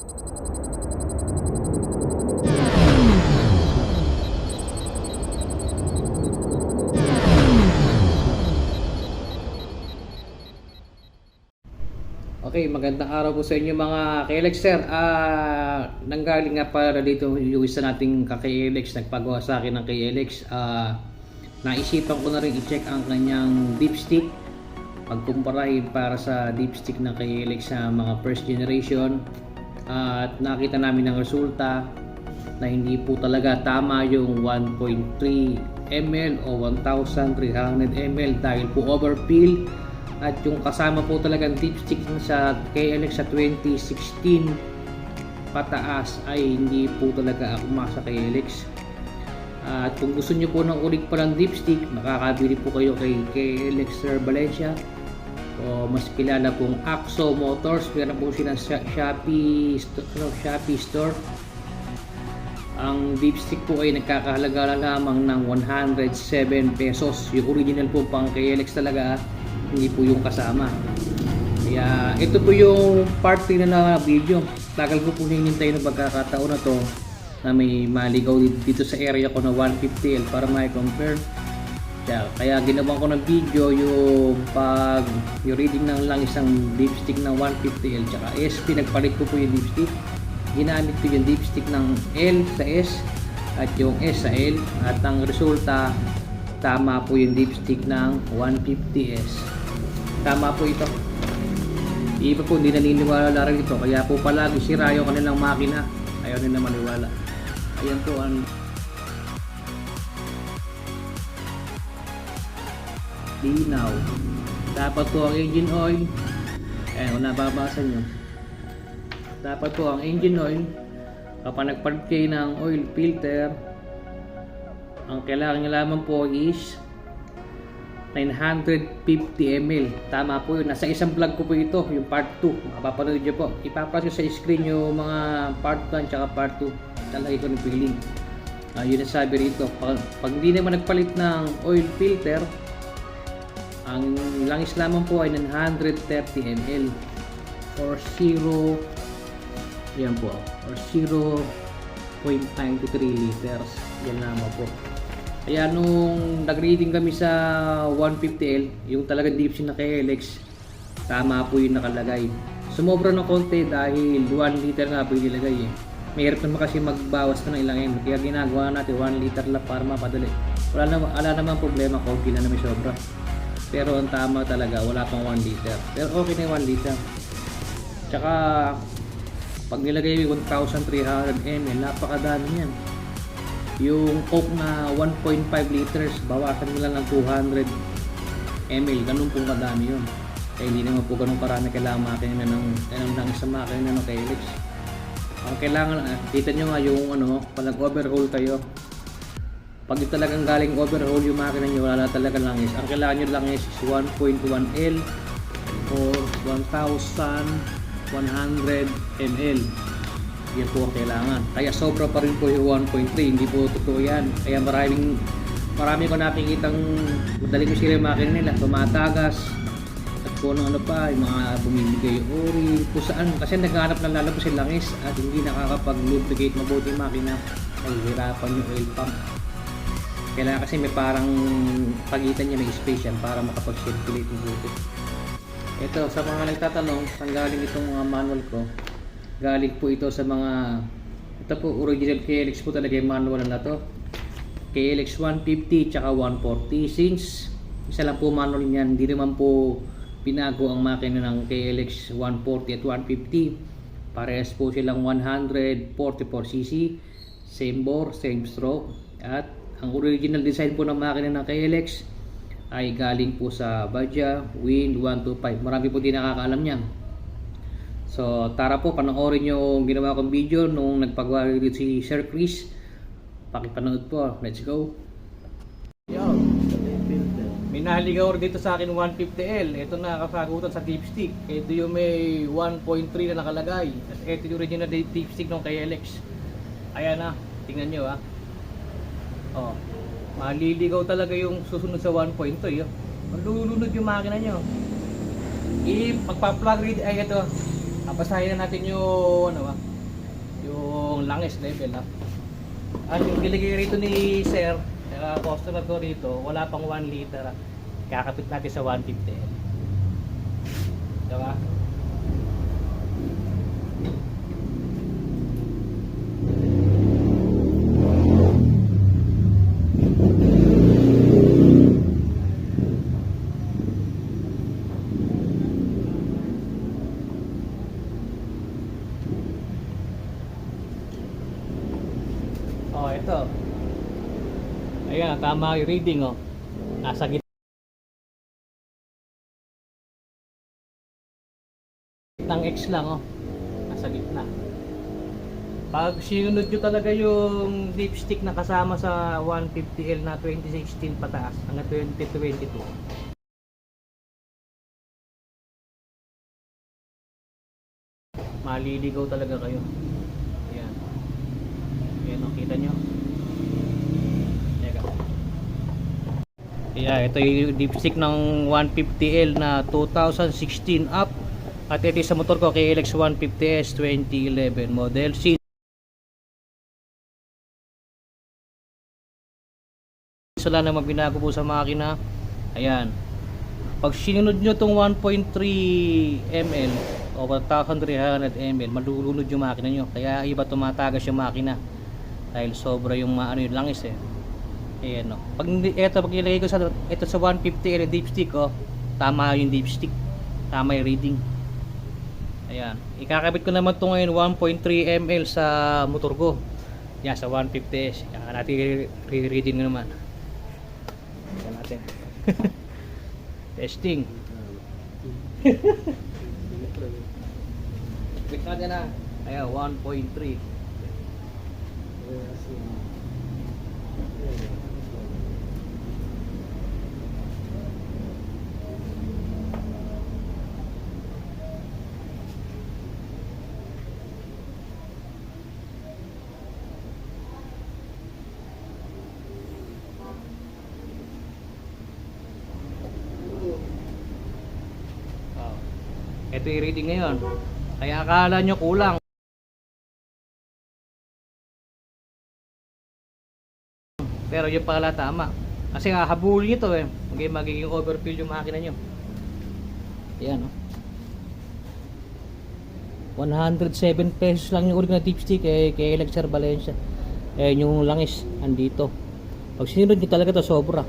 Okay, magandang araw po sa inyo mga KLX sir. Nanggaling nga para dito yung isa nating ka-KLX nagpagawa sa akin ng KLX. Naisipan ko na rin i-check ang kanyang dipstick. Pagkumparahin para sa dipstick ng KLX sa mga first generation. At nakita namin ang resulta na hindi po talaga tama yung 1.3 ml o 1,300 ml dahil po overfill. At yung kasama po talagang dipstick sa KLX sa 2016 pataas ay hindi po talaga umasa KLX. At kung gusto nyo po ng ulit palang dipstick, makakabili po kayo kay KLX Sir Valencia o mas kilala pong Axo Motors. Meron po silang Shopee store. Ang dipstick po ay nagkakahalaga lamang ng 107 pesos. Yung original po pang KLX talaga, hindi po yung kasama. Kaya ito po yung part 3 na video. Tagal ko po hinintay ng pagkakataon na to na may maligaw dito sa area ko na 150L para mai-compare. Kaya ginawa ko ng video yung yung reading ng lang isang dipstick ng 150L tsaka SP. Nagpalit ko po yung dipstick. Ginamit ko yung dipstick ng L sa S at yung S sa L, at ang resulta tama po yung dipstick ng 150S. Tama po ito. Iba po hindi naniniwala na rin ito, kaya po palagi sira yung kanilang makina. Ayaw nila maniwala. Ayan po ang linaw. Dapat po ang engine oil, ayan kung nababasa nyo, dapat po ang engine oil kapag nagpalit kayo ng oil filter, ang kailangan nyo lamang po is 950 ml. Tama po yun. Nasa isang vlog ko po ito, yung part 2. Makapapanood nyo po. Ipapasok sa screen yung mga part 1 tsaka part 2. Talagay ko ng feeling. Yun ang sabi rito. Pag hindi naman nagpalit ng oil filter, ang langis lamang po ay 930 ml or 0 yan po, or 0.93 liters. Yan lamang po. Kaya nung nag-reading kami sa 150L, yung talagang dipstick na KLX, tama po yung nakalagay. Sumobra ng konti dahil 1 liter nga po yung nilagay eh. Mahirap naman kasi magbawas ka ng ilang ml, kaya ginagawa natin 1 liter lang para mapadali. Wala naman problema kung hindi na may sobra. Pero ang tama talaga, wala pang 1 liter. Pero okay na yung 1 liter. Tsaka pag nilagay yung 1,300 ml, napakadami yan. Yung Coke na 1.5 liters, bawasan nila ng 200 ml. Ganun pong kadami yun. Kaya hindi naman po ganun karami kailangan makina ng isang makina ng KLX. Ang kailangan, kita nyo nga yung pag nag-overhaul kayo, pag talagang galing overhaul yung makina nyo, wala talaga langis. Ang kailangan nyo langis is 1.1L or 1,100 ml. Yan po ang kailangan. Kaya sobra pa rin po yung 1.3. Hindi po totoo yan. Kaya marami ko nakikitang madaling sila yung makina nila. Tumatagas. At kung ano pa, yung mga bumibigay yung ori. Kung saan. Kasi naghanap ng lalabas yung langis at hindi nakakapag-lubricate mabuti yung makina. Ay hirapan yung oil pump. Kailangan kasi may parang pagitan niya, may space yan para makapag-circulate mabuti. Ito, sa mga nagtatanong, saan galing itong mga manual ko? Galing po ito sa mga, ito po original KLX po talaga yung manual na to, KLX 150 tsaka 140. Since isa lang po manual niyan, hindi naman po pinago ang makina ng KLX 140 at 150. Parehas po silang 144cc, same bore, same stroke. At ang original design po ng makina ng KLX ay galing po sa Bajaj Wind 125. Marami po din nakakaalam niyan. So tara po, panoorin yung ginawa kong video nung nagpagawa dito si Sir Chris. Pakipanood po, let's go. Yo, may nahaligaw dito sa akin 150L. Ito na kasagutan sa dipstick. Ito yung may 1.3 na nakalagay. At ito yung original dipstick ng KLX. Ayan na, tingnan nyo oh, maliligaw talaga yung susunod sa 1.3 malulunod yung makina nyo. Magpa-plug read ay ito. Basahin na natin yung yung langis level up. At yung binigay rito ni sir, customer ko rito, wala pang 1 liter. Kakapit natin sa 150. Diba? Oh, ito. Ayan, tama yung reading, oh. Nasa gitnang X lang, oh. Nasa gitna. Pag sinunod nyo talaga yung dipstick na kasama sa 150L na 2016 pataas hanggang 2022, maliligaw talaga kayo. Ayan. Ayan, oh, kita nyo. Yeah, ito yung dipstick ng 150L na 2016 up. At ito sa motor ko KLX 150S 2011 model. Wala naman binago po sa makina. Ayan. Pag sinunod nyo itong 1.3 ml o 1,300 ml, malulunod yung makina nyo. Kaya iba tumatagas yung makina. Dahil sobra yung yung langis eh. Ayan, no. Pag ilagay ko sa ito sa 150 dipstick, oh, tama yung dipstick, tama yung reading. Ayan, ikakabit ko naman ito ngayon 1.3 ml sa motor ko. Yan, sa 150S. Yan natin reading naman. Yan natin. Testing. Click natin na. Ayan, 1.3. Ito yung reading ngayon. Kaya akala nyo kulang. Pero yung pala tama. Kasi hahabulin ito eh. Magiging overfill yung makina nyo. Ayan, oh. 107 pesos lang yung original dipstick eh, kay Lexar Valencia. Eh yung langis andito. Pag sinunod nyo talaga to sobra.